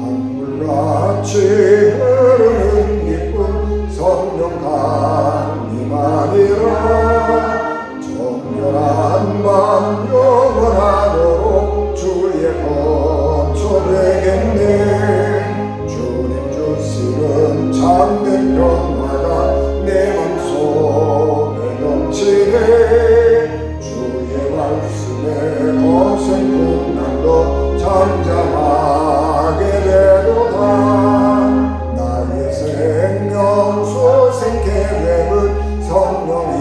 강물같이 흐르는 기쁨 성령 강림하니라. 정결한 밤 영원하도록 주의 거처 되겠네. 주님 주시는 참된 평화가 내 맘속에 넘치네. 주의 말씀에 거센 풍랑도 잠잠하게 되도다. 나의 생명수 생케되는 성령이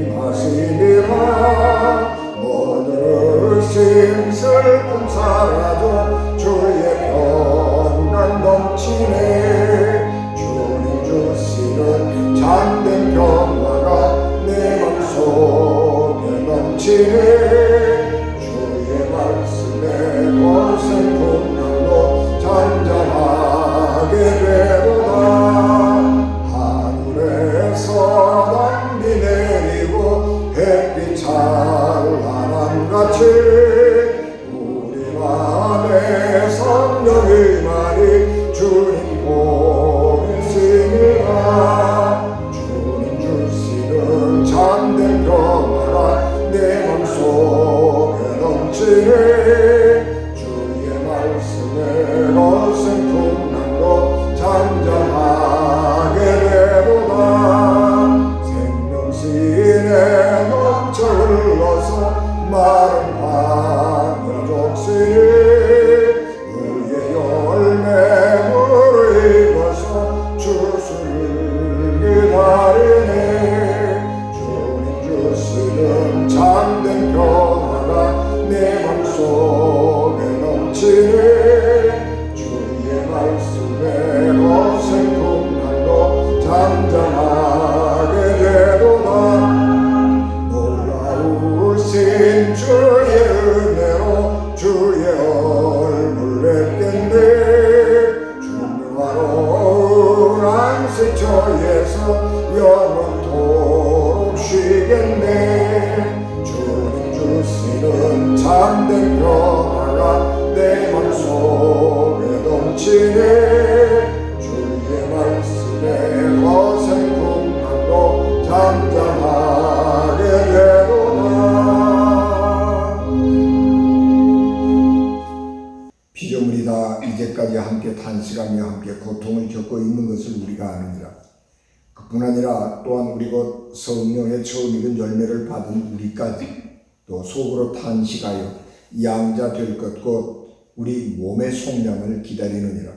임하시니라. 모든 의심 슬픔 사라져 주의 평강 넘치네. 주님 주시는 참된 평화가 내 맘속에 넘치네. 주의 말씀에 거센 풍랑도 잠잠하게 되도다. 하늘에서 단비 내리고 햇빛 찬란함같이 우리 맘에 성령의 말이 주님 보내시니라. 주님 주시는 참된 평화가 내 맘속에 넘치네. 주의 말씀에 거센 풍랑도 잠잠하게 되도다. 생명신에 넘쳐 흘러서 마른 광야 적시니 의의 열매를 입어서 주수를 기다리네. 주님 주시는 참된 평화가 내 맘속에 넘치네. 주의 말씀에 거센 풍랑도 잠잠하게 되도다. 놀라우신 주의 은혜로 주의 얼굴 뵙겠네. 중요하러 안식처에서 영원토록 쉬겠네. 주님 주시는 참된 평화가 내 맘속에 넘치네. 주의 말씀에 거센 풍랑도 잠잠하게 되도다. 피조물이 다 이제까지 함께 탄식하며 함께 고통을 겪고 있는 것을 우리가 아느니라. 그뿐 아니라 또한 우리 곧 성령의 처음 익은 열매를 받은 우리까지 또 속으로 탄식하여 양자 될 것 곧 우리 몸의 속량을 기다리느니라.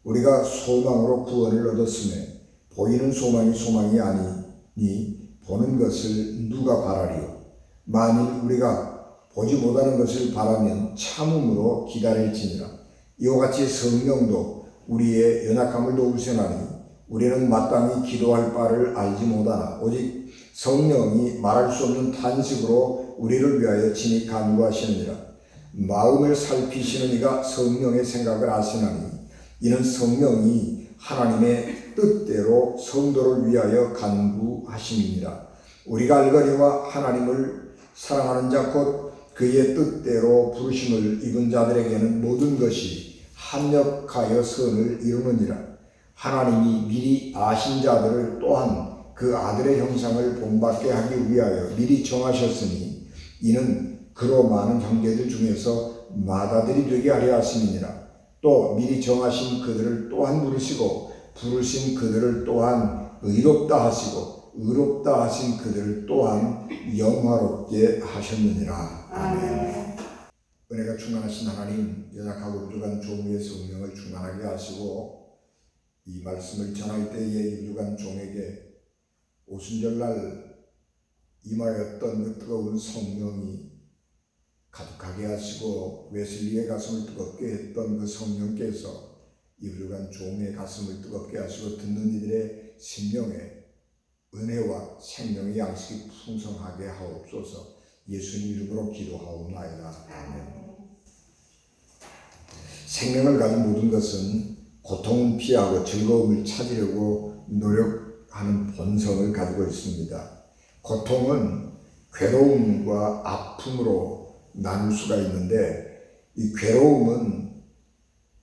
우리가 소망으로 구원을 얻었음에 보이는 소망이 소망이 아니니 보는 것을 누가 바라리요. 만일 우리가 보지 못하는 것을 바라면 참음으로 기다릴지니라. 이와 같이 성령도 우리의 연약함을 도우시나니 우리는 마땅히 기도할 바를 알지 못하나 오직 성령이 말할 수 없는 탄식으로 우리를 위하여 친히 간구하시느니라. 마음을 살피시는 이가 성령의 생각을 아시나니 이는 성령이 하나님의 뜻대로 성도를 위하여 간구하심이니라. 우리가 알거니와 하나님을 사랑하는 자 곧 그의 뜻대로 부르심을 입은 자들에게는 모든 것이 합력하여 선을 이루느니라. 하나님이 미리 아신 자들을 또한 그 아들의 형상을 본받게 하기 위하여 미리 정하셨으니 이는 그로 많은 형제들 중에서 맏아들이 되게 하려 하심이니라. 또 미리 정하신 그들을 또한 부르시고 부르신 그들을 또한 의롭다 하시고 의롭다 하신 그들을 또한 영화롭게 하셨느니라. 아멘. 은혜가 충만하신 하나님, 연약하고 부족한 종의 성령을 충만하게 하시고 이 말씀을 전할 때에 부족한 종에게 오순절날 임하였던 그 뜨거운 성령이 가득하게 하시고 웨슬리의 가슴을 뜨겁게 했던 그 성령께서 이 부족한 종의 가슴을 뜨겁게 하시고 듣는 이들의 심령에 은혜와 생명의 양식이 풍성하게 하옵소서. 예수님 이름으로 기도하옵나이다. 아멘. 생명을 가진 모든 것은 고통을 피하고 즐거움을 찾으려고 노력하는 본성을 가지고 있습니다. 고통은 괴로움과 아픔으로 나눌 수가 있는데, 이 괴로움은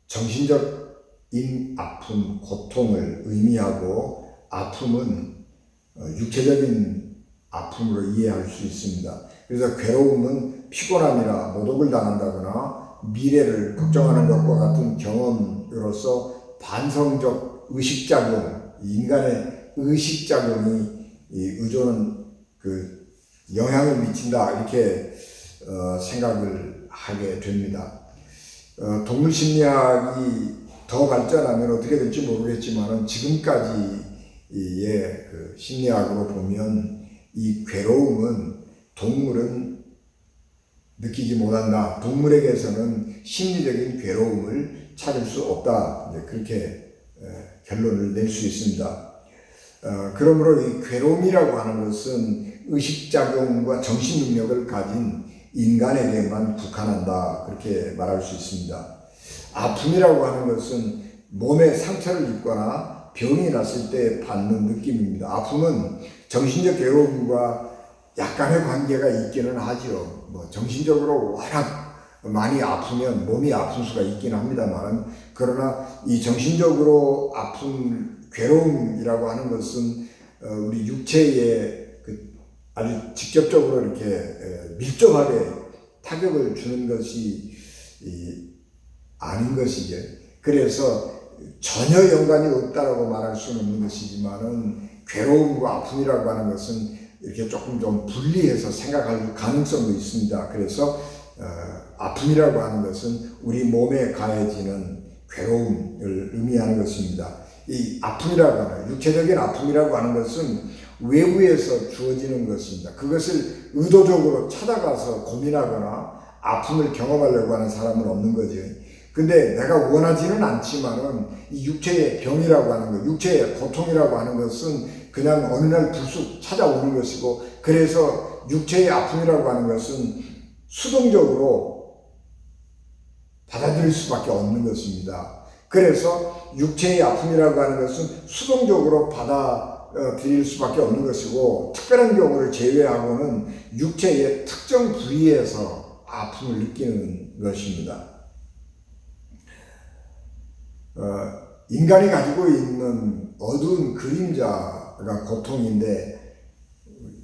정신적인 아픔, 고통을 의미하고, 아픔은 육체적인 아픔으로 이해할 수 있습니다. 그래서 괴로움은 피곤함이나 모독을 당한다거나 미래를 걱정하는 것과 같은 경험으로서 반성적 의식작용, 인간의 의식작용이 의존은 영향을 미친다, 이렇게 생각을 하게 됩니다. 동물심리학이 더 발전하면 어떻게 될지 모르겠지만 지금까지의 심리학으로 보면 이 괴로움은 동물은 느끼지 못한다. 동물에게서는 심리적인 괴로움을 찾을 수 없다. 그렇게 결론을 낼 수 있습니다. 그러므로 이 괴로움이라고 하는 것은 의식작용과 정신능력을 가진 인간에게만 국한한다. 그렇게 말할 수 있습니다. 아픔이라고 하는 것은 몸에 상처를 입거나 병이 났을 때 받는 느낌입니다. 아픔은 정신적 괴로움과 약간의 관계가 있기는 하죠. 정신적으로 워낙 많이 아프면 몸이 아픈 수가 있기는 합니다만, 그러나 이 정신적으로 아픈 괴로움이라고 하는 것은 우리 육체에 아주 직접적으로 이렇게 밀접하게 타격을 주는 것이 아닌 것이죠. 그래서 전혀 연관이 없다라고 말할 수는 없는 것이지만은, 괴로움과 아픔이라고 하는 것은 이렇게 조금 좀 분리해서 생각할 가능성도 있습니다. 그래서 아픔이라고 하는 것은 우리 몸에 가해지는 괴로움을 의미하는 것입니다. 이 아픔이라고 하는, 육체적인 아픔이라고 하는 것은 외부에서 주어지는 것입니다. 그것을 의도적으로 찾아가서 고민하거나 아픔을 경험하려고 하는 사람은 없는 거죠. 근데 내가 원하지는 않지만은 이 육체의 병이라고 하는 것, 육체의 고통이라고 하는 것은 그냥 어느 날 불쑥 찾아오는 것이고, 그래서 육체의 아픔이라고 하는 것은 수동적으로 받아들일 수밖에 없는 것입니다. 그래서 육체의 아픔이라고 하는 것은 수동적으로 받아들일 수밖에 없는 것이고, 특별한 경우를 제외하고는 육체의 특정 부위에서 아픔을 느끼는 것입니다. 인간이 가지고 있는 어두운 그림자가 고통인데,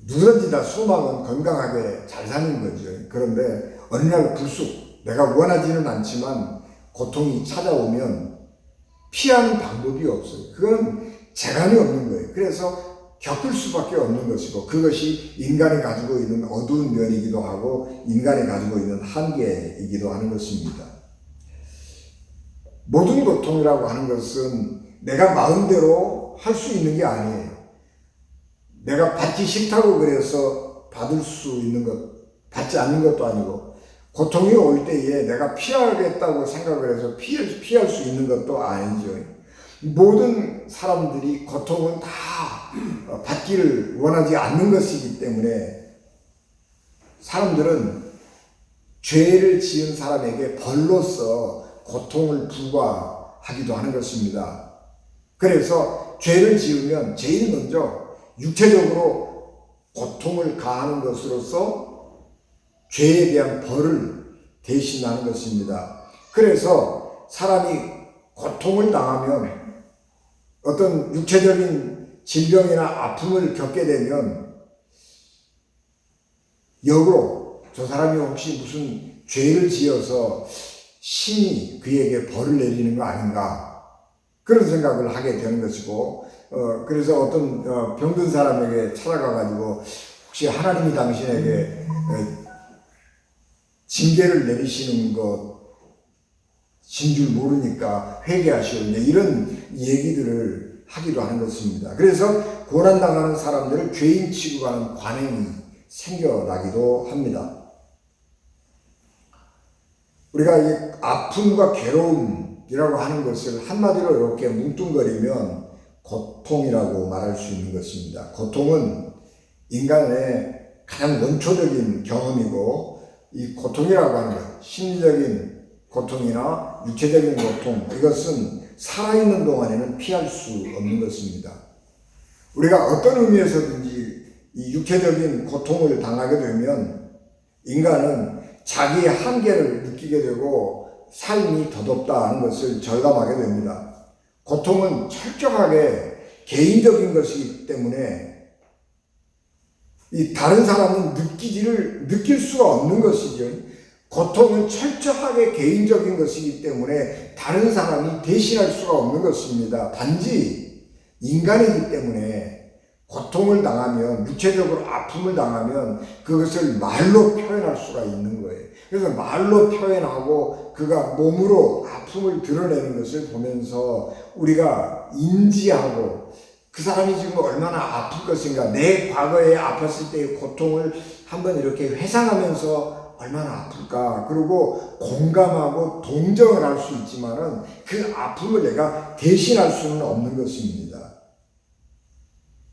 누구든지 다 소망은 건강하게 잘 사는 거죠. 그런데 어느 날 불쑥 내가 원하지는 않지만 고통이 찾아오면 피하는 방법이 없어요. 그건 재간이 없는 거예요. 그래서 겪을 수밖에 없는 것이고, 그것이 인간이 가지고 있는 어두운 면이기도 하고 인간이 가지고 있는 한계이기도 하는 것입니다. 모든 고통이라고 하는 것은 내가 마음대로 할 수 있는 게 아니에요. 내가 받기 싫다고 그래서 받을 수 있는 것, 받지 않는 것도 아니고, 고통이 올 때에 내가 피하겠다고 생각을 해서 피할 수 있는 것도 아니죠. 모든 사람들이 고통은 다 받기를 원하지 않는 것이기 때문에, 사람들은 죄를 지은 사람에게 벌로서 고통을 부과하기도 하는 것입니다. 그래서 죄를 지으면 제일 먼저 육체적으로 고통을 가하는 것으로서 죄에 대한 벌을 대신하는 것입니다. 그래서 사람이 고통을 당하면, 어떤 육체적인 질병이나 아픔을 겪게 되면 역으로 저 사람이 혹시 무슨 죄를 지어서 신이 그에게 벌을 내리는 거 아닌가, 그런 생각을 하게 되는 것이고, 그래서 어떤 병든 사람에게 찾아가가지고 혹시 하나님이 당신에게 징계를 내리시는 것인 줄 모르니까 회개하시오냐, 이런 얘기들을 하기도 하는 것입니다. 그래서 고난당하는 사람들을 죄인 취급하는 관행이 생겨나기도 합니다. 우리가 이 아픔과 괴로움이라고 하는 것을 한마디로 이렇게 뭉뚱거리면 고통이라고 말할 수 있는 것입니다. 고통은 인간의 가장 원초적인 경험이고, 이 고통이라고 하는 것, 심리적인 고통이나 육체적인 고통, 이것은 살아있는 동안에는 피할 수 없는 것입니다. 우리가 어떤 의미에서든지 이 육체적인 고통을 당하게 되면 인간은 자기의 한계를 느끼게 되고 삶이 더덥다는 것을 절감하게 됩니다. 고통은 철저하게 개인적인 것이기 때문에 이 다른 사람은 느낄 수가 없는 것이죠. 고통은 철저하게 개인적인 것이기 때문에 다른 사람이 대신할 수가 없는 것입니다. 단지 인간이기 때문에 고통을 당하면, 육체적으로 아픔을 당하면 그것을 말로 표현할 수가 있는 거예요. 그래서 말로 표현하고 그가 몸으로 아픔을 드러내는 것을 보면서 우리가 인지하고 그 사람이 지금 얼마나 아플 것인가, 내 과거에 아팠을 때의 고통을 한번 이렇게 회상하면서 얼마나 아플까, 그리고 공감하고 동정을 할 수 있지만은 그 아픔을 내가 대신할 수는 없는 것입니다.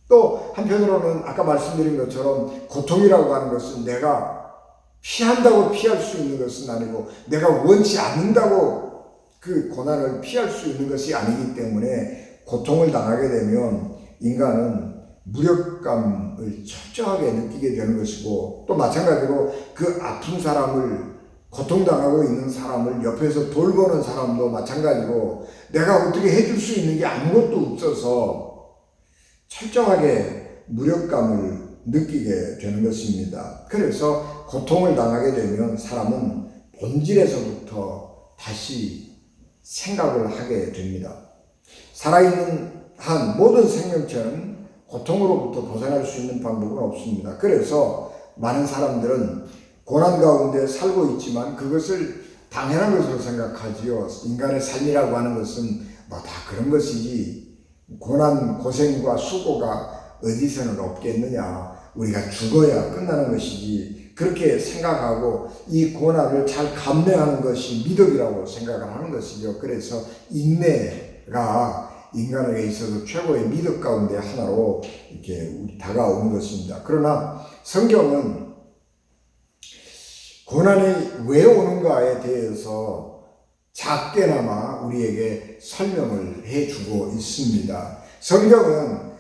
또 한편으로는 아까 말씀드린 것처럼 고통이라고 하는 것은 내가 피한다고 피할 수 있는 것은 아니고 내가 원치 않는다고 그 고난을 피할 수 있는 것이 아니기 때문에 고통을 당하게 되면 인간은 무력감을 철저하게 느끼게 되는 것이고, 또 마찬가지로 그 아픈 사람을, 고통당하고 있는 사람을 옆에서 돌보는 사람도 마찬가지고 내가 어떻게 해줄 수 있는 게 아무것도 없어서 철저하게 무력감을 느끼게 되는 것입니다. 그래서 고통을 당하게 되면 사람은 본질에서부터 다시 생각을 하게 됩니다. 살아있는 한 모든 생명체는 고통으로부터 벗어날 수 있는 방법은 없습니다. 그래서 많은 사람들은 고난 가운데 살고 있지만 그것을 당연한 것으로 생각하지요. 인간의 삶이라고 하는 것은 뭐 다 그런 것이지, 고난, 고생과 수고가 어디서는 없겠느냐, 우리가 죽어야 끝나는 것이지, 그렇게 생각하고 이 고난을 잘 감내하는 것이 미덕이라고 생각을 하는 것이죠. 그래서 인내가 인간에게 있어서 최고의 미덕 가운데 하나로 이렇게 다가오는 것입니다. 그러나 성경은 고난이 왜 오는가에 대해서 작게나마 우리에게 설명을 해주고 있습니다. 성경은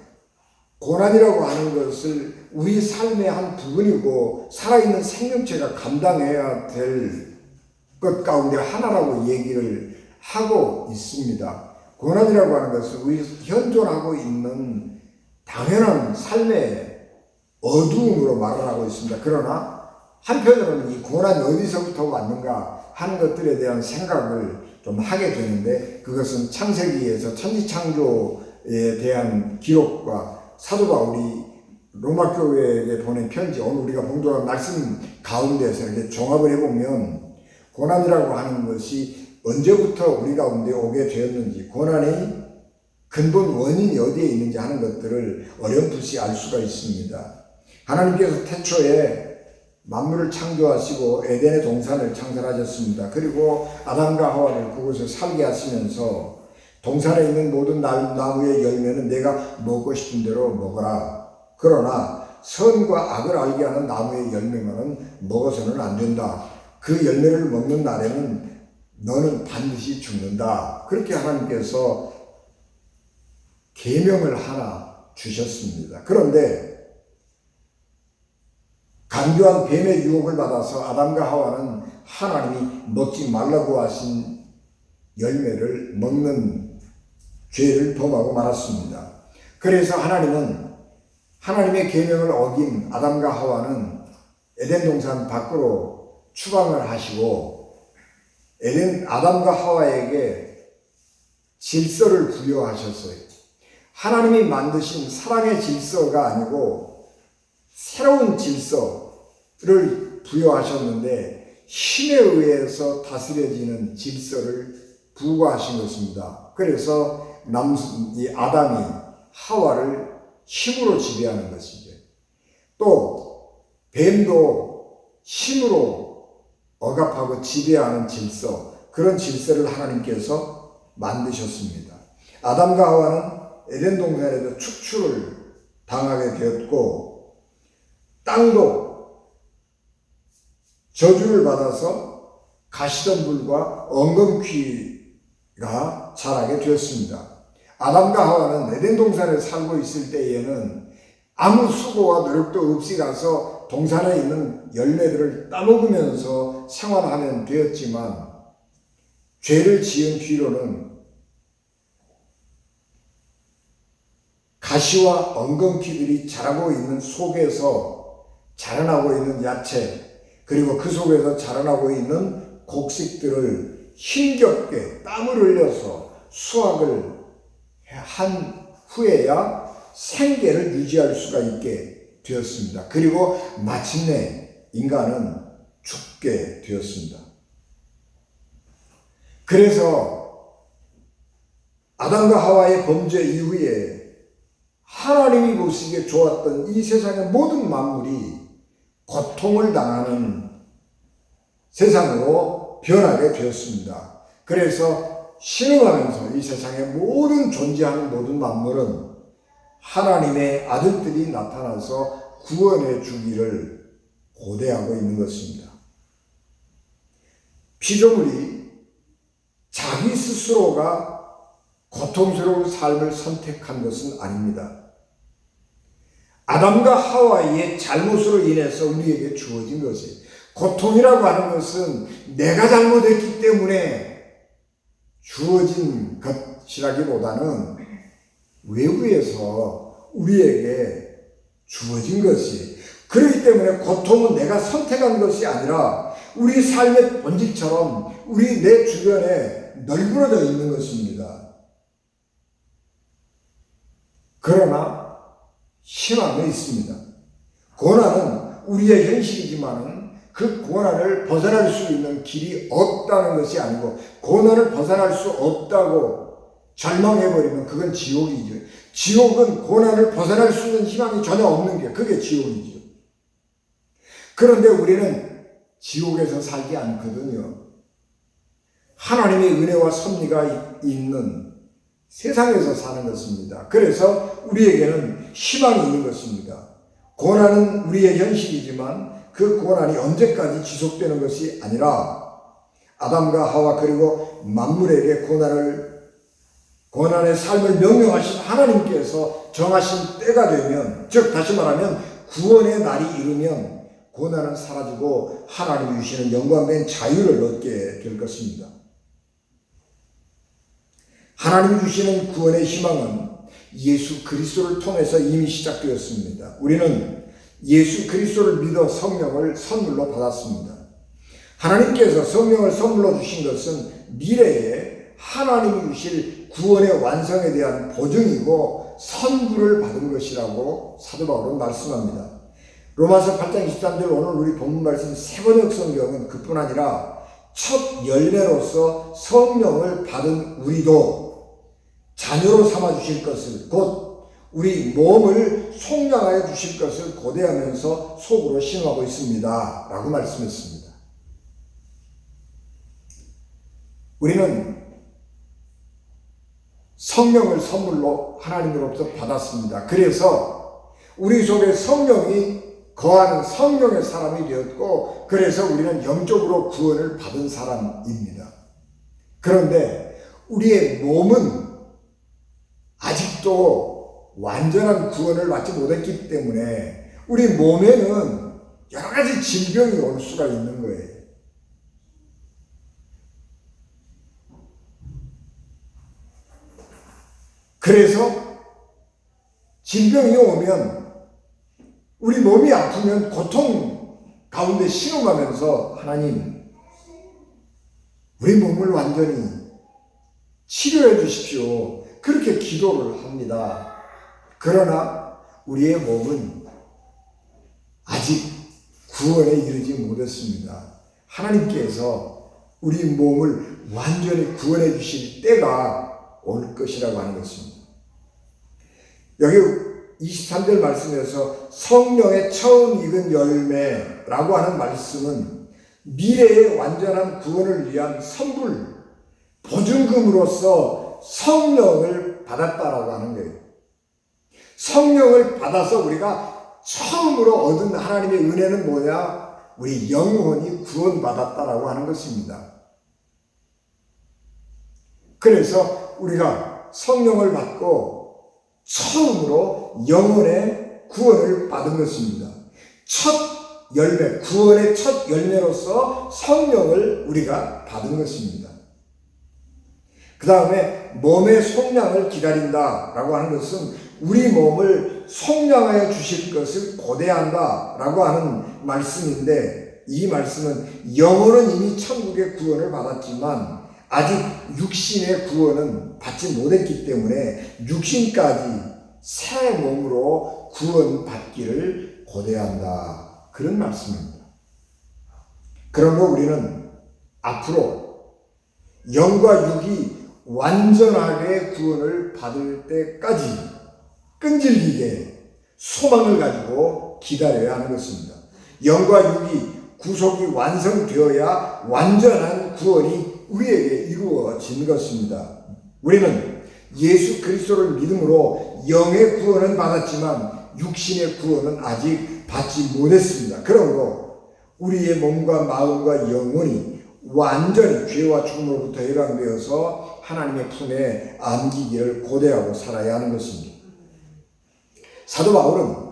고난이라고 하는 것을 우리 삶의 한 부분이고 살아있는 생명체가 감당해야 될 것 가운데 하나라고 얘기를 하고 있습니다. 고난이라고 하는 것은 우리 현존하고 있는 당연한 삶의 어두움으로 말을 하고 있습니다. 그러나 한편으로는 이 고난이 어디서부터 왔는가 하는 것들에 대한 생각을 좀 하게 되는데, 그것은 창세기에서 천지창조에 대한 기록과 사도 바울이 로마 교회에게 보낸 편지, 오늘 우리가 봉독한 말씀 가운데서 이렇게 종합을 해보면 고난이라고 하는 것이 언제부터 우리 가운데 오게 되었는지, 고난의 근본 원인이 어디에 있는지 하는 것들을 어렴풋이 알 수가 있습니다. 하나님께서 태초에 만물을 창조하시고 에덴의 동산을 창설하셨습니다. 그리고 아담과 하와를 그곳에 살게 하시면서 동산에 있는 모든 나무의 열매는 내가 먹고 싶은 대로 먹어라. 그러나 선과 악을 알게 하는 나무의 열매만은 먹어서는 안 된다. 그 열매를 먹는 날에는 너는 반드시 죽는다. 그렇게 하나님께서 계명을 하나 주셨습니다. 그런데 간교한 뱀의 유혹을 받아서 아담과 하와는 하나님이 먹지 말라고 하신 열매를 먹는 죄를 범하고 말았습니다. 그래서 하나님은 하나님의 계명을 어긴 아담과 하와는 에덴 동산 밖으로 추방을 하시고 아담과 하와에게 질서를 부여하셨어요. 하나님이 만드신 사랑의 질서가 아니고 새로운 질서를 부여하셨는데 힘에 의해서 다스려지는 질서를 부과하신 것입니다. 그래서 이 아담이 하와를 힘으로 지배하는 것이죠. 또 뱀도 힘으로 억압하고 지배하는 질서, 그런 질서를 하나님께서 만드셨습니다. 아담과 하와는 에덴 동산에서 축출을 당하게 되었고, 땅도 저주를 받아서 가시덤불과 엉겅퀴가 자라게 되었습니다. 아담과 하와는 에덴 동산에 살고 있을 때에는 아무 수고와 노력도 없이 가서 동산에 있는 열매들을 따먹으면서 생활하면 되었지만 죄를 지은 뒤로는 가시와 엉겅퀴들이 자라고 있는 속에서 자라나고 있는 야채, 그리고 그 속에서 자라나고 있는 곡식들을 힘겹게 땀을 흘려서 수확을 한 후에야 생계를 유지할 수가 있게 되었습니다. 그리고 마침내 인간은 죽게 되었습니다. 그래서 아담과 하와의 범죄 이후에 하나님이 보시기에 좋았던 이 세상의 모든 만물이 고통을 당하는 세상으로 변하게 되었습니다. 그래서 신음하면서 이 세상의 모든 존재하는 모든 만물은 하나님의 아들들이 나타나서 구원해 주기를 고대하고 있는 것입니다. 피조물이 자기 스스로가 고통스러운 삶을 선택한 것은 아닙니다. 아담과 하와의 잘못으로 인해서 우리에게 주어진 것이, 고통이라고 하는 것은 내가 잘못했기 때문에 주어진 것이라기보다는 외부에서 우리에게 주어진 것이, 그렇기 때문에 고통은 내가 선택한 것이 아니라 우리 삶의 본질처럼 우리 내 주변에 널브러져 있는 것입니다. 그러나 희망은 있습니다. 고난은 우리의 현실이지만 그 고난을 벗어날 수 있는 길이 없다는 것이 아니고, 고난을 벗어날 수 없다고 절망해버리면 그건 지옥이죠. 지옥은 고난을 벗어날 수 있는 희망이 전혀 없는 게, 그게 지옥이죠. 그런데 우리는 지옥에서 살지 않거든요. 하나님의 은혜와 섭리가 있는 세상에서 사는 것입니다. 그래서 우리에게는 희망이 있는 것입니다. 고난은 우리의 현실이지만 그 고난이 언제까지 지속되는 것이 아니라 아담과 하와 그리고 만물에게 고난의 삶을 명령하신 하나님께서 정하신 때가 되면, 즉 다시 말하면 구원의 날이 이르면 고난은 사라지고 하나님이 주시는 영광된 자유를 얻게 될 것입니다. 하나님이 주시는 구원의 희망은 예수 그리스도를 통해서 이미 시작되었습니다. 우리는 예수 그리스도를 믿어 성령을 선물로 받았습니다. 하나님께서 성령을 선물로 주신 것은 미래에 하나님이 주실 구원의 완성에 대한 보증이고 선물을 받은 것이라고 사도 바울은 말씀합니다. 로마서 8장 23절, 오늘 우리 본문 말씀 세번역 성경은 그뿐 아니라 첫 열매로서 성령을 받은 우리도 자녀로 삼아 주실 것을, 곧 우리 몸을 속량하여 주실 것을 고대하면서 속으로 신음하고 있습니다 라고 말씀했습니다. 우리는 성령을 선물로 하나님으로부터 받았습니다. 그래서 우리 속에 성령이 거하는 성령의 사람이 되었고, 그래서 우리는 영적으로 구원을 받은 사람입니다. 그런데 우리의 몸은 아직도 완전한 구원을 받지 못했기 때문에 우리 몸에는 여러 가지 질병이 올 수가 있는 거예요. 그래서 질병이 오면, 우리 몸이 아프면 고통 가운데 신음하면서 하나님, 우리 몸을 완전히 치료해 주십시오, 그렇게 기도를 합니다. 그러나 우리의 몸은 아직 구원에 이르지 못했습니다. 하나님께서 우리 몸을 완전히 구원해 주실 때가 올 것이라고 하는 것입니다. 여기 23절 말씀에서 성령의 처음 익은 열매라고 하는 말씀은 미래의 완전한 구원을 위한 선물, 보증금으로서 성령을 받았다라고 하는 거예요. 성령을 받아서 우리가 처음으로 얻은 하나님의 은혜는 뭐냐? 우리 영혼이 구원받았다라고 하는 것입니다. 그래서 우리가 성령을 받고 처음으로 영혼의 구원을 받은 것입니다. 첫 열매, 구원의 첫 열매로서 성령을 우리가 받은 것입니다. 그 다음에 몸의 속량을 기다린다라고 하는 것은 우리 몸을 속량하여 주실 것을 고대한다라고 하는 말씀인데, 이 말씀은 영혼은 이미 천국의 구원을 받았지만 아직 육신의 구원은 받지 못했기 때문에 육신까지 새 몸으로 구원받기를 고대한다, 그런 말씀입니다. 그러므로 우리는 앞으로 영과 육이 완전하게 구원을 받을 때까지 끈질기게 소망을 가지고 기다려야 하는 것입니다. 영과 육이 구속이 완성되어야 완전한 구원이 우리에게 이루어진 것입니다. 우리는 예수 그리스도를 믿음으로 영의 구원은 받았지만 육신의 구원은 아직 받지 못했습니다. 그러므로 우리의 몸과 마음과 영혼이 완전히 죄와 죽음으로부터 해방되어서 하나님의 품에 안기기를 고대하고 살아야 하는 것입니다. 사도 바울은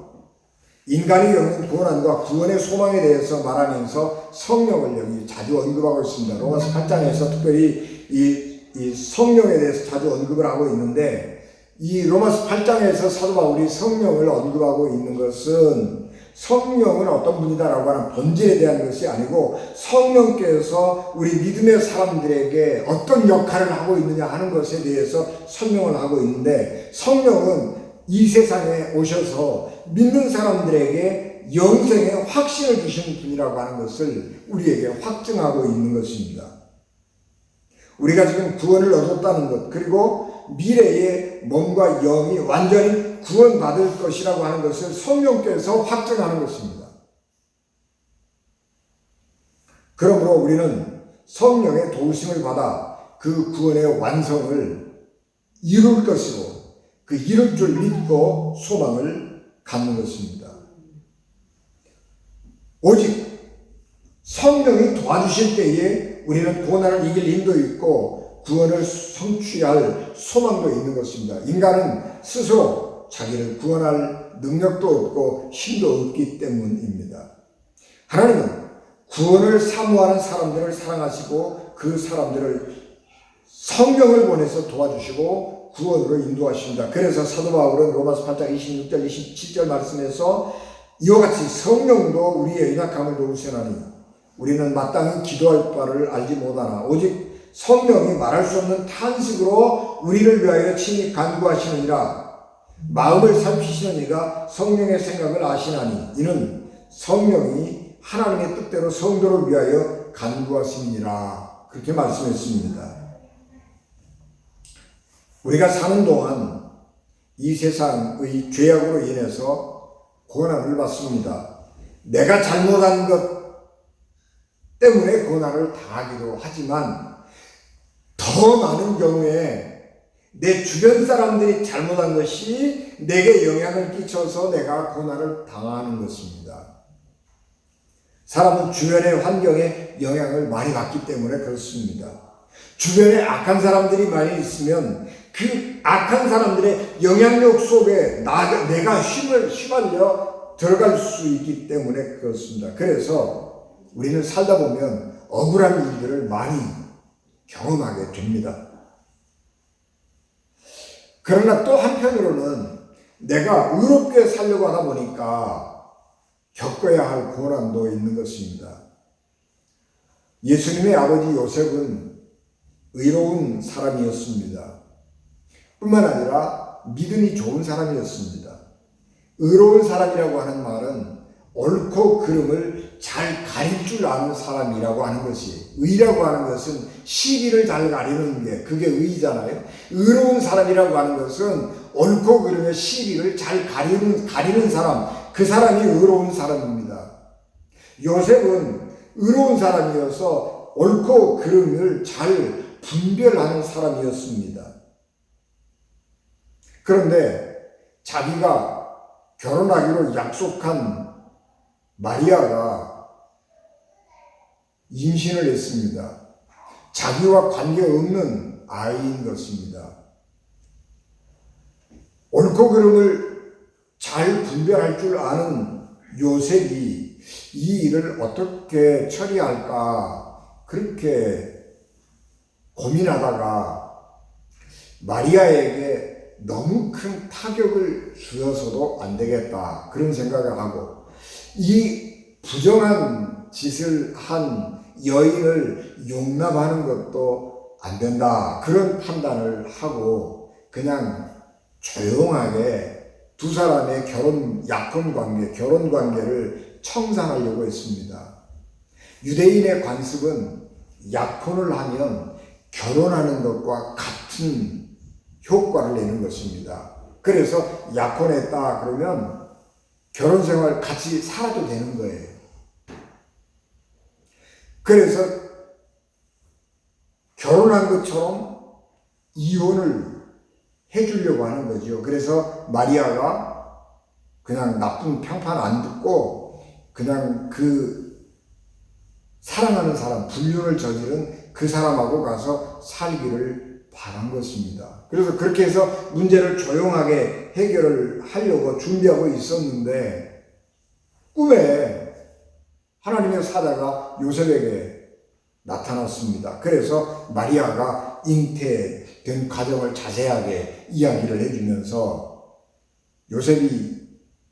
인간이 겪는 고난과 구원의 소망에 대해서 말하면서 성령을 여기 자주 언급하고 있습니다. 로마서 8장에서 특별히 이 성령에 대해서 자주 언급을 하고 있는데, 이 로마서 8장에서 사도 바울이 성령을 언급하고 있는 것은 성령은 어떤 분이다라고 하는 본질에 대한 것이 아니고 성령께서 우리 믿음의 사람들에게 어떤 역할을 하고 있느냐 하는 것에 대해서 설명을 하고 있는데, 성령은 이 세상에 오셔서 믿는 사람들에게 영생의 확신을 주시는 분이라고 하는 것을 우리에게 확증하고 있는 것입니다. 우리가 지금 구원을 얻었다는 것, 그리고 미래의 몸과 영이 완전히 구원받을 것이라고 하는 것을 성령께서 확증하는 것입니다. 그러므로 우리는 성령의 도우심을 받아 그 구원의 완성을 이룰 것이고 그 이룰 줄 믿고 소망을 갖는 것입니다. 오직 성령이 도와주실 때에 우리는 고난을 이길 힘도 있고 구원을 성취할 소망도 있는 것입니다. 인간은 스스로 자기를 구원할 능력도 없고 힘도 없기 때문입니다. 하나님은 구원을 사모하는 사람들을 사랑하시고 그 사람들을 성령을 보내서 도와주시고 구원으로 인도하십니다. 그래서 사도 바울은 로마서 8장 26절 27절 말씀에서 이와 같이 성령도 우리의 연약함을 도우시나니 우리는 마땅히 기도할 바를 알지 못하나 오직 성령이 말할 수 없는 탄식으로 우리를 위하여 친히 간구하시느니라. 마음을 살피시는 이가 성령의 생각을 아시나니 이는 성령이 하나님의 뜻대로 성도를 위하여 간구하심이니라. 그렇게 말씀했습니다. 우리가 사는 동안 이 세상의 죄악으로 인해서 고난을 받습니다. 내가 잘못한 것 때문에 고난을 당하기도 하지만 더 많은 경우에 내 주변 사람들이 잘못한 것이 내게 영향을 끼쳐서 내가 고난을 당하는 것입니다. 사람은 주변의 환경에 영향을 많이 받기 때문에 그렇습니다. 주변에 악한 사람들이 많이 있으면 그 악한 사람들의 영향력 속에 내가 휘말려 들어갈 수 있기 때문에 그렇습니다. 그래서 우리는 살다 보면 억울한 일들을 많이 경험하게 됩니다. 그러나 또 한편으로는 내가 의롭게 살려고 하다 보니까 겪어야 할 고난도 있는 것입니다. 예수님의 아버지 요셉은 의로운 사람이었습니다. 뿐만 아니라 믿음이 좋은 사람이었습니다. 의로운 사람이라고 하는 말은 옳고 그름을 잘 가릴 줄 아는 사람이라고 하는 것이, 의라고 하는 것은 시비를 잘 가리는 게 그게 의잖아요. 의로운 사람이라고 하는 것은 옳고 그름의 시비를 잘 가리는 사람, 그 사람이 의로운 사람입니다. 요셉은 의로운 사람이어서 옳고 그름을 잘 분별하는 사람이었습니다. 그런데 자기가 결혼하기로 약속한 마리아가 임신을 했습니다. 자기와 관계없는 아이인 것입니다. 옳고 그름을 잘 잘 분별할 줄 아는 요셉이 이 일을 어떻게 처리할까 그렇게 고민하다가 마리아에게 너무 큰 타격을 주어서도 안 되겠다 그런 생각을 하고 이 부정한 짓을 한 여인을 용납하는 것도 안 된다 그런 판단을 하고 그냥 조용하게 두 사람의 결혼 관계를 청산하려고 했습니다. 유대인의 관습은 약혼을 하면 결혼하는 것과 같은 효과를 내는 것입니다. 그래서 약혼했다 그러면 결혼 생활 같이 살아도 되는 거예요. 그래서 결혼한 것처럼 이혼을 해주려고 하는 거죠. 그래서 마리아가 그냥 나쁜 평판 안 듣고 그냥 그 사랑하는 사람, 불륜을 저지른 그 사람하고 가서 살기를 바란 것입니다. 그래서 그렇게 해서 문제를 조용하게 해결을 하려고 준비하고 있었는데 꿈에 하나님의 사자가 요셉에게 나타났습니다. 그래서 마리아가 잉태된 과정을 자세하게 이야기를 해주면서 요셉이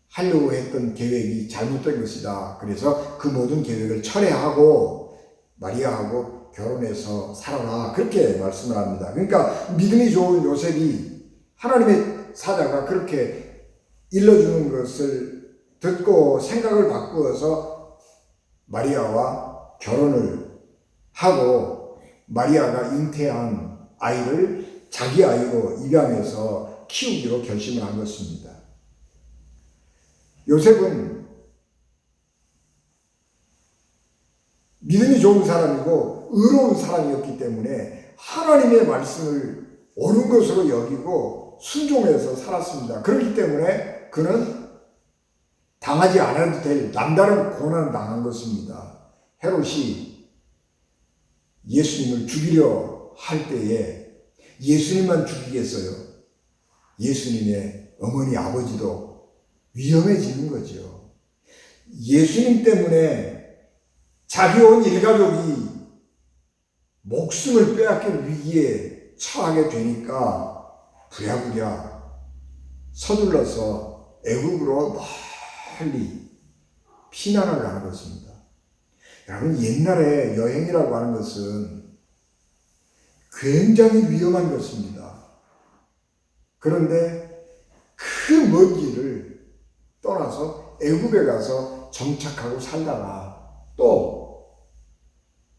하려고 했던 계획이 잘못된 것이다. 그래서 그 모든 계획을 철회하고 마리아하고 결혼해서 살아라. 그렇게 말씀을 합니다. 그러니까 믿음이 좋은 요셉이 하나님의 사자가 그렇게 일러주는 것을 듣고 생각을 바꾸어서 마리아와 결혼을 하고 마리아가 잉태한 아이를 자기 아이로 입양해서 키우기로 결심을 한 것입니다. 요셉은 믿음이 좋은 사람이고 의로운 사람이었기 때문에 하나님의 말씀을 옳은 것으로 여기고 순종해서 살았습니다. 그렇기 때문에 그는 당하지 않아도 될 남다른 고난을 당한 것입니다. 헤롯이 예수님을 죽이려 할 때에 예수님만 죽이겠어요? 예수님의 어머니 아버지도 위험해지는 거죠. 예수님 때문에 자기 온 일가족이 목숨을 빼앗길 위기에 처하게 되니까 부랴부랴 서둘러서 애국으로 멀리 피난을 가는 것입니다. 여러분, 옛날에 여행이라고 하는 것은 굉장히 위험한 것입니다. 그런데 그 먼 길을 떠나서 애굽에 가서 정착하고 살다가 또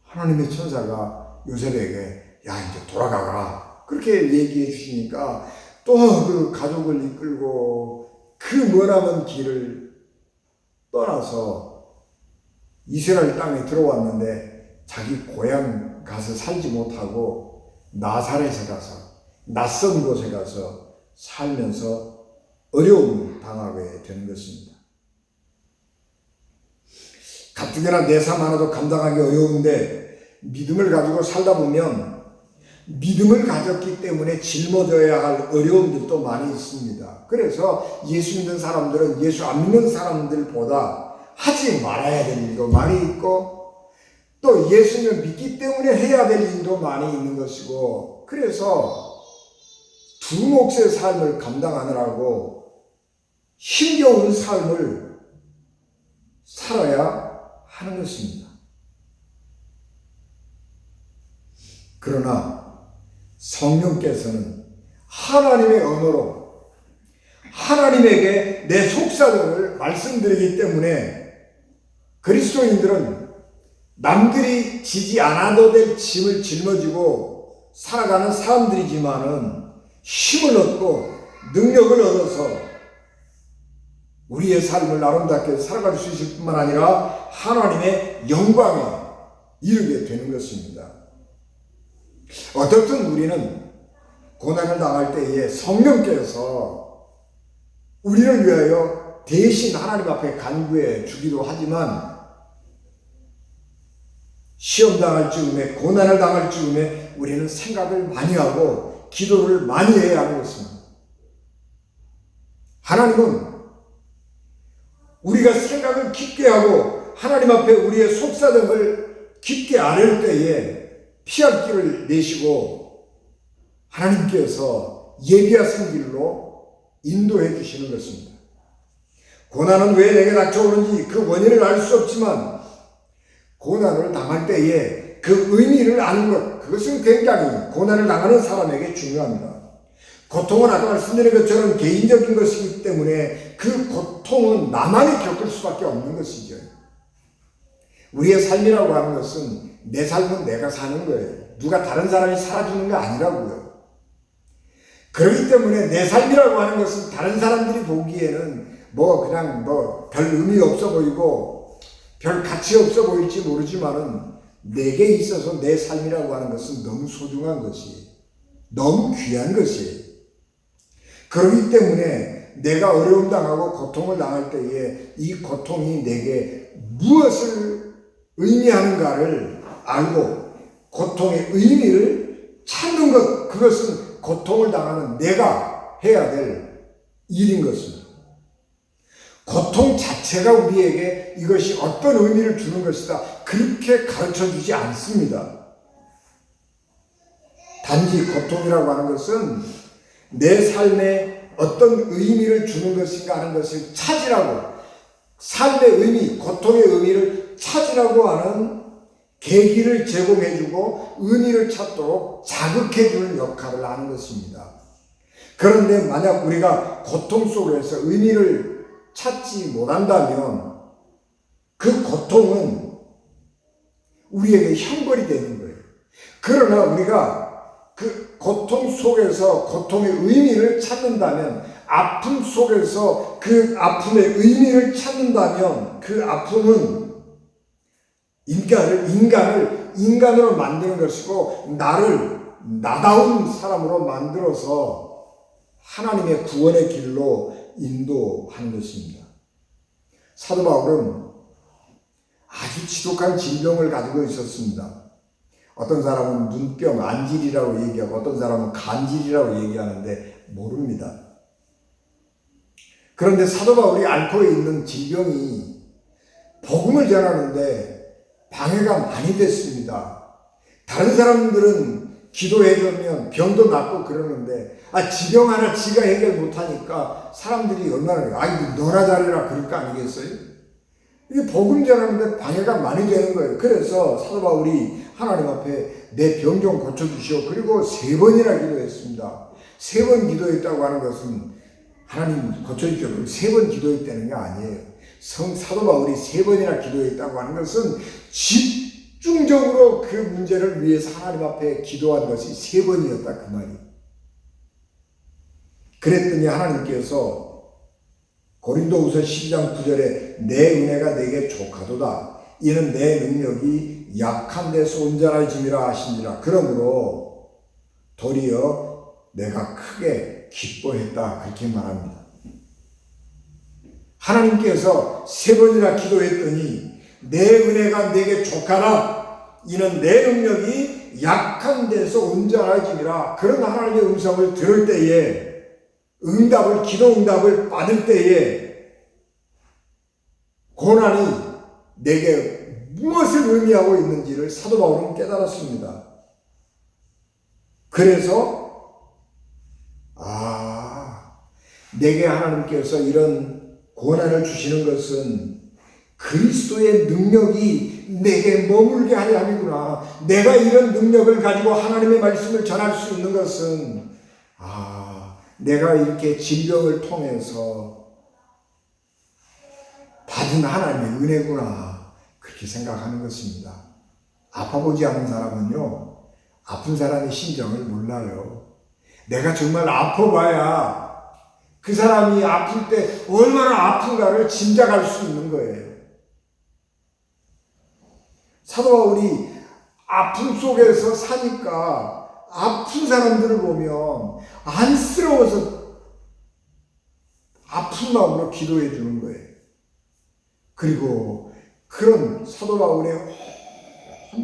하나님의 천사가 요셉에게 야 이제 돌아가거라 그렇게 얘기해 주시니까 또 그 가족을 이끌고 그 머나먼 길을 떠나서 이스라엘 땅에 들어왔는데 자기 고향 가서 살지 못하고 나사렛에 가서 낯선 곳에 가서 살면서 어려움을 당하게 되는 것입니다. 가뜩이나 내삼 하나도 감당하기 어려운데 믿음을 가지고 살다 보면 믿음을 가졌기 때문에 짊어져야 할 어려움들도 많이 있습니다. 그래서 예수 믿는 사람들은 예수 안 믿는 사람들보다 하지 말아야 될 일도 많이 있고 또 예수님을 믿기 때문에 해야 될 일도 많이 있는 것이고 그래서 두 몫의 삶을 감당하느라고 힘겨운 삶을 살아야 하는 것입니다. 그러나 성령께서는 하나님의 언어로 하나님에게 내 속사정을 말씀드리기 때문에 그리스도인들은 남들이 지지 않아도 될 짐을 짊어지고 살아가는 사람들이지만은 힘을 얻고 능력을 얻어서 우리의 삶을 아름답게 살아갈 수 있을 뿐만 아니라 하나님의 영광에 이르게 되는 것입니다. 어떻든 우리는 고난을 당할 때에 성령께서 우리를 위하여 대신 하나님 앞에 간구해 주기도 하지만 시험 당할 즈음에 고난을 당할 즈음에 우리는 생각을 많이 하고 기도를 많이 해야 하는 것입니다. 하나님은 우리가 생각을 깊게 하고 하나님 앞에 우리의 속사정을 깊게 아뢰올 때에 피할 길을 내시고 하나님께서 예비하신 길로 인도해 주시는 것입니다. 고난은 왜 내게 닥쳐오는지 그 원인을 알 수 없지만 고난을 당할 때에 그 의미를 아는 것, 그것은 굉장히 고난을 당하는 사람에게 중요합니다. 고통은 아까 말씀드린 것처럼 개인적인 것이기 때문에 그 고통은 나만이 겪을 수밖에 없는 것이죠. 우리의 삶이라고 하는 것은 내 삶은 내가 사는 거예요. 누가 다른 사람이 살아주는 거 아니라고요. 그렇기 때문에 내 삶이라고 하는 것은 다른 사람들이 보기에는 그냥 별 의미 없어 보이고 별 가치 없어 보일지 모르지만은 내게 있어서 내 삶이라고 하는 것은 너무 소중한 것이, 너무 귀한 것이에요. 그렇기 때문에 내가 어려움 당하고 고통을 당할 때에 이 고통이 내게 무엇을 의미하는가를 알고 고통의 의미를 찾는 것, 그것은 고통을 당하는 내가 해야 될 일인 것입니다. 고통 자체가 우리에게 이것이 어떤 의미를 주는 것이다, 그렇게 가르쳐 주지 않습니다. 단지 고통이라고 하는 것은 내 삶에 어떤 의미를 주는 것인가 하는 것을 찾으라고, 삶의 의미, 고통의 의미를 찾으라고 하는 계기를 제공해주고 의미를 찾도록 자극해주는 역할을 하는 것입니다. 그런데 만약 우리가 고통 속에서 의미를 찾지 못한다면 그 고통은 우리에게 형벌이 되는 거예요. 그러나 우리가 그 고통 속에서 고통의 의미를 찾는다면, 아픔 속에서 그 아픔의 의미를 찾는다면 그 아픔은 인간으로 만드는 것이고 나를 나다운 사람으로 만들어서 하나님의 구원의 길로 인도하는 것입니다. 사도 바울은 아주 지독한 질병을 가지고 있었습니다. 어떤 사람은 눈병, 안질이라고 얘기하고 어떤 사람은 간질이라고 얘기하는데 모릅니다. 그런데 사도 바울이 앓고 있는 질병이 복음을 전하는데 방해가 많이 됐습니다. 다른 사람들은 기도해주면 병도 낫고 그러는데 지병 하나 지가 해결 못하니까 사람들이 얼마나 너나 잘해라 그럴 거 아니겠어요? 이게 복음 전하는데 방해가 많이 되는 거예요. 그래서 사도 바울이 하나님 앞에 내 병 좀 고쳐주시오. 그리고 3번이나 기도했습니다. 3번 기도했다고 하는 것은 하나님 고쳐주시오. 3번 기도했다는 게 아니에요. 사도 바울이 3번이나 기도했다고 하는 것은 집중적으로 그 문제를 위해서 하나님 앞에 기도한 것이 3번이었다 그 말이. 그랬더니 하나님께서 고린도후서 12장 9절에 내 은혜가 내게 족하도다. 이는 내 능력이 약한 데서 온전해짐이라 하시니라. 그러므로 도리어 내가 크게 기뻐했다. 그렇게 말합니다. 하나님께서 3번이나 기도했더니 내 은혜가 내게 족하라. 이는 내 능력이 약한 데서 온전해짐이라. 그런 하나님의 음성을 들을 때에 기도 응답을 받을 때에 고난이 내게 무엇을 의미하고 있는지를 사도 바울은 깨달았습니다. 그래서 내게 하나님께서 이런 고난을 주시는 것은 그리스도의 능력이 내게 머물게 하려 함이구나. 내가 이런 능력을 가지고 하나님의 말씀을 전할 수 있는 것은 내가 이렇게 질병을 통해서 받은 하나님의 은혜구나. 그렇게 생각하는 것입니다. 아파보지 않은 사람은요, 아픈 사람의 심정을 몰라요. 내가 정말 아파봐야 그 사람이 아플 때 얼마나 아픈가를 짐작할 수 있는 거예요. 사도 바울이 아픔 속에서 사니까 아픈 사람들을 보면 안쓰러워서 아픈 마음으로 기도해 주는 거예요. 그리고 그런 사도 바울의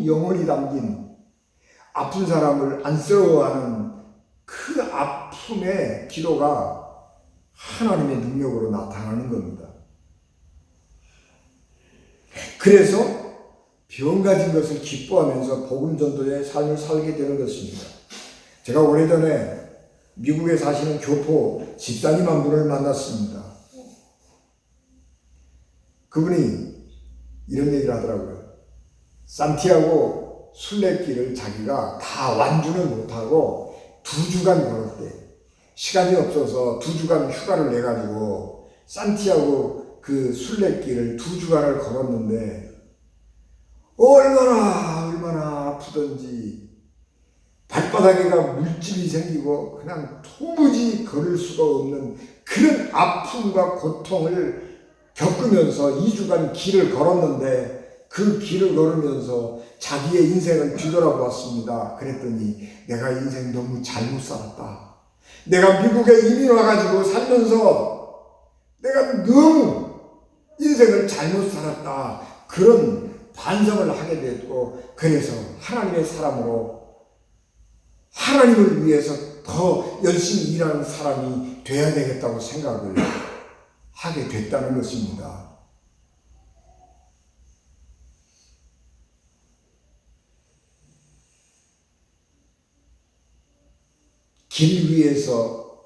영혼이 담긴 아픈 사람을 안쓰러워하는 그 아픔의 기도가 하나님의 능력으로 나타나는 겁니다. 그래서 병 가진 것을 기뻐하면서 복음 전도의 삶을 살게 되는 것입니다. 제가 오래전에 미국에 사시는 교포 집사님 한 분을 만났습니다. 그분이 이런 얘기를 하더라고요. 산티아고 순례길을 자기가 다 완주는 못하고 2주간 걸었대. 시간이 없어서 2주간 휴가를 내가지고 산티아고 그 순례길을 2주간을 걸었는데 얼마나 아프던지 발바닥에가 물집이 생기고 그냥 도무지 걸을 수가 없는 그런 아픔과 고통을 겪으면서 2주간 길을 걸었는데 그 길을 걸으면서 자기의 인생을 뒤돌아보았습니다. 그랬더니 내가 인생 너무 잘못 살았다. 내가 미국에 이민 와가지고 살면서 내가 너무 인생을 잘못 살았다. 그런 반성을 하게 됐고, 그래서 하나님의 사람으로 하나님을 위해서 더 열심히 일하는 사람이 돼야 되겠다고 생각을 하게 됐다는 것입니다. 길 위에서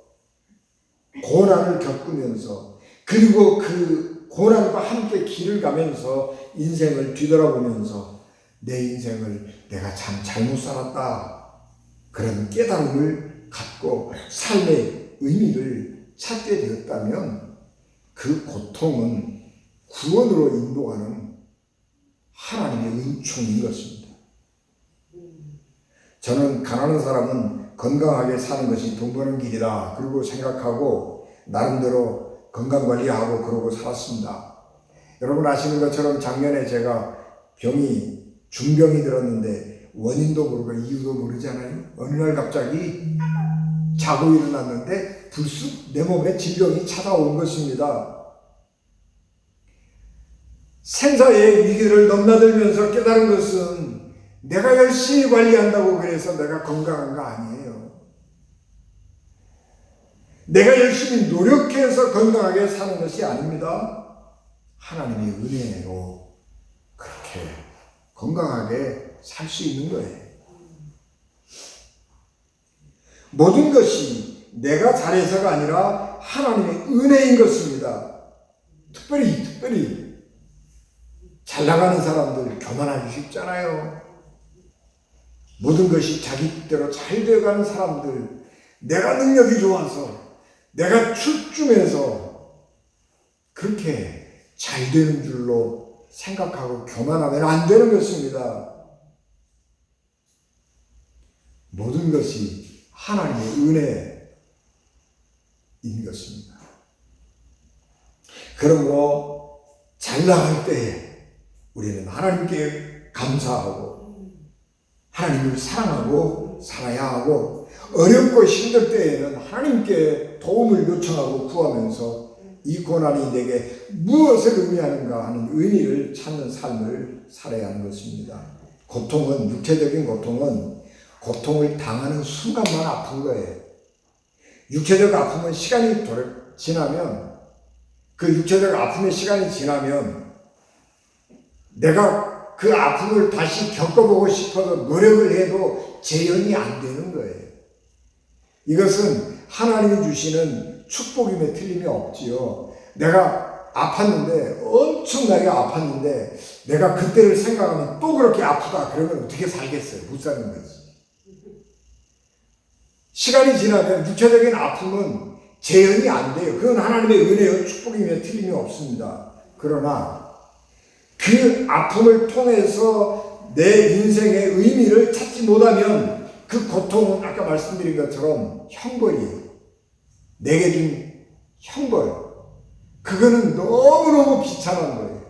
고난을 겪으면서 그리고 그 고난과 함께 길을 가면서 인생을 뒤돌아보면서 내 인생을 내가 참 잘못 살았다. 그런 깨달음을 갖고 삶의 의미를 찾게 되었다면 그 고통은 구원으로 인도하는 하나님의 은총인 것입니다. 저는 가난한 사람은 건강하게 사는 것이 돈 버는 길이다. 그리고 생각하고 나름대로 건강관리하고 그러고 살았습니다. 여러분 아시는 것처럼 작년에 제가 병이 중병이 들었는데 원인도 모르고 이유도 모르잖아요. 어느 날 갑자기 자고 일어났는데 불쑥 내 몸에 질병이 찾아온 것입니다. 생사의 위기를 넘나들면서 깨달은 것은 내가 열심히 관리한다고 그래서 내가 건강한 거 아니에요. 내가 열심히 노력해서 건강하게 사는 것이 아닙니다. 하나님의 은혜로 그렇게 건강하게 살 수 있는 거예요. 모든 것이 내가 잘해서가 아니라 하나님의 은혜인 것입니다. 특별히 잘 나가는 사람들 교만하기 쉽잖아요. 모든 것이 자기 뜻대로 잘 되어가는 사람들, 내가 능력이 좋아서 내가 출중해서 그렇게 잘 되는 줄로 생각하고 교만하면 안 되는 것입니다. 모든 것이 하나님의 은혜인 것입니다. 그러므로 잘 나갈 때에 우리는 하나님께 감사하고 하나님을 사랑하고 살아야 하고, 어렵고 힘들 때에는 하나님께 도움을 요청하고 구하면서 이 고난이 내게 무엇을 의미하는가 하는 의미를 찾는 삶을 살아야 하는 것입니다. 고통은, 육체적인 고통은 고통을 당하는 순간만 아픈 거예요. 육체적 아픔은 시간이 지나면, 그 육체적 아픔의 시간이 지나면 내가 그 아픔을 다시 겪어보고 싶어서 노력을 해도 재현이 안 되는 거예요. 이것은 하나님이 주시는 축복임에 틀림이 없지요. 내가 아팠는데, 엄청나게 아팠는데 내가 그때를 생각하면 또 그렇게 아프다 그러면 어떻게 살겠어요? 못 사는 거지. 시간이 지나면 육체적인 아픔은 재현이 안 돼요. 그건 하나님의 은혜요 축복임에 틀림이 없습니다. 그러나 그 아픔을 통해서 내 인생의 의미를 찾지 못하면 그 고통은 아까 말씀드린 것처럼 형벌이에요. 내게 준 형벌. 그거는 너무너무 비참한 거예요.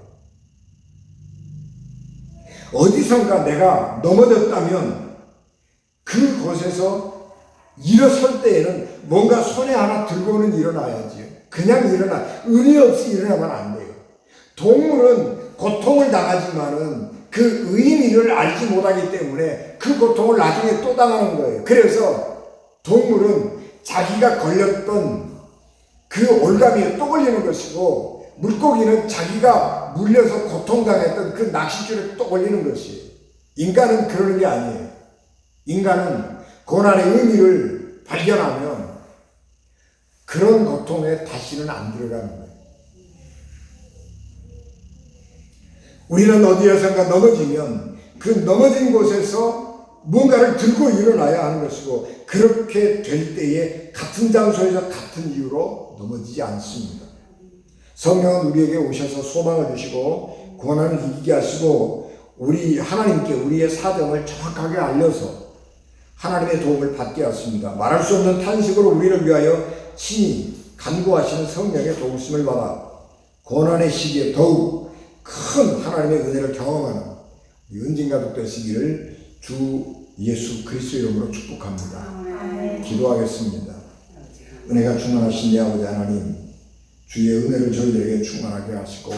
어디선가 내가 넘어졌다면 그곳에서 일어설 때에는 뭔가 손에 하나 들고는 일어나야지요. 그냥 의미 없이 일어나면 안 돼요. 동물은 고통을 당하지만은 그 의미를 알지 못하기 때문에 그 고통을 나중에 또 당하는 거예요. 그래서 동물은 자기가 걸렸던 그 올가미에 또 걸리는 것이고, 물고기는 자기가 물려서 고통당했던 그 낚싯줄에 또 올리는 것이에요. 인간은 그러는 게 아니에요. 인간은 고난의 의미를 발견하면 그런 고통에 다시는 안 들어가는 거예요. 우리는 어디에선가 넘어지면 그 넘어진 곳에서 뭔가를 들고 일어나야 하는 것이고, 그렇게 될 때에 같은 장소에서 같은 이유로 넘어지지 않습니다. 성령은 우리에게 오셔서 소망을 주시고 고난을 이기게 하시고, 우리 하나님께 우리의 사정을 정확하게 알려서 하나님의 도움을 받게 하십니다. 말할 수 없는 탄식으로 우리를 위하여 친히 간구하시는 성령의 도우심을 받아 고난의 시기에 더욱 큰 하나님의 은혜를 경험하는 은진 가족 되시기를 주 예수 그리스도 이름으로 축복합니다. 기도하겠습니다. 은혜가 충만하신 내 아버지 하나님, 주의 은혜를 저희들에게 충만하게 하시고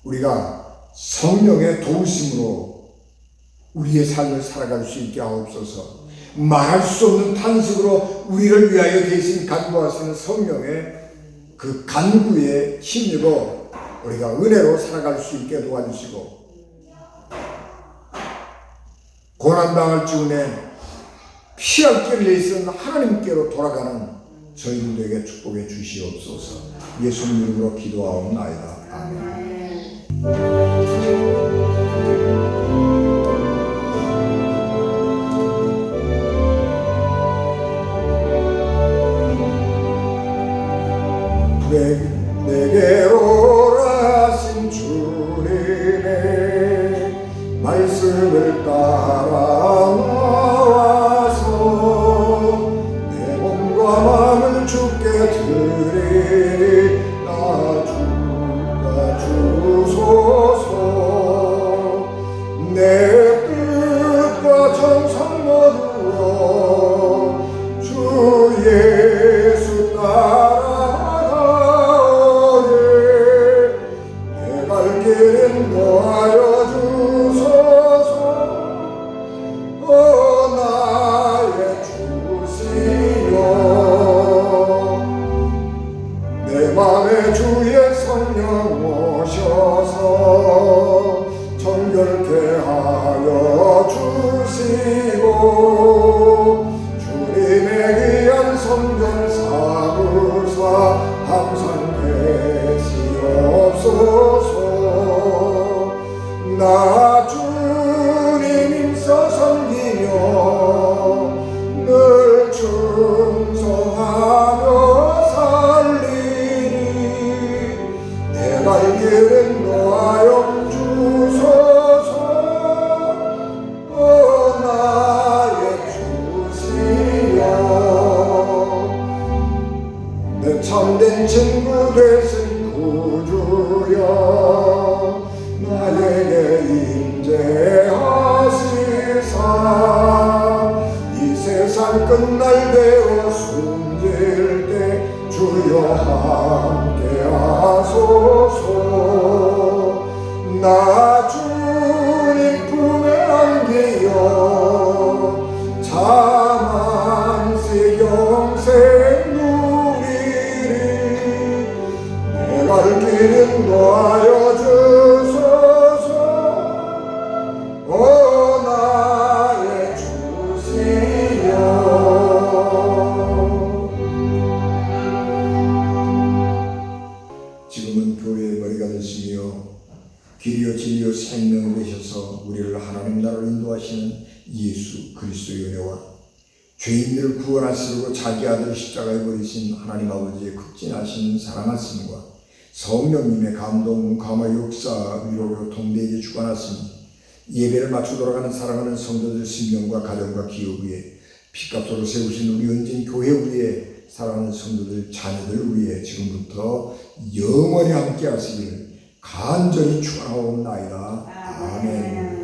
우리가 성령의 도우심으로 우리의 삶을 살아갈 수 있게 하옵소서. 말할 수 없는 탄식으로 우리를 위하여 대신 간구하시는 성령의 그 간구에 힘입어 우리가 은혜로 살아갈 수 있게 도와주시고, 고난당할 즈음에 피할 길을 있은 하나님께로 돌아가는 저희들에게 축복해 주시옵소서. 예수님 이름으로 기도하옵나이다. 아멘. 내게로 오라신 주님의 말씀을 따라 나와서 내 몸과 마음을 주께 드리리. 나 주소서. 내 뜻과 정성 모두로 주 예수 따라가오리. 내 갈 길은 놓아여 주소서. 나의 주시여. 내 맘에 주의 성령 오셔서 정결케 하여 주시고, 주님의 귀한 성전 사무사 항상 계시옵소서. 나 주님 힘써 섬기며 늘 충성하며 살리니. 내 갈 길은 놓아여 주소서. 나의 주시여. 내 참된 친구 되신 구주여, 나에게 임재하시사 이 세상 끝날 되어 숨질 때 주여 함께 하소서. 나 주님 품에 안기어 자만시 영생 누리리. 내 갈 길은 놓아여 주소서. 나의 주시여. 지금은 교회의 머리가 되시며 길이요 진리요 생명이 되셔서 우리를 하나님 나라로 인도하시는 예수 그리스도의 은혜와 죄인들을 구원하시려고 자기 아들 십자가에 버리신 하나님 아버지의 극진하신 사랑하심과 성령님의 감동, 감화, 역사, 위로 통대하게 주관하시니 예배를 마치고 돌아가는 사랑하는 성도들 심령과 가정과 기업 위에 피값으로 세우신 우리 은진 교회 위에 사랑하는 성도들 자녀들 위에 지금부터 영원히 함께 하시기를 간절히 축원하옵나이다. 아멘.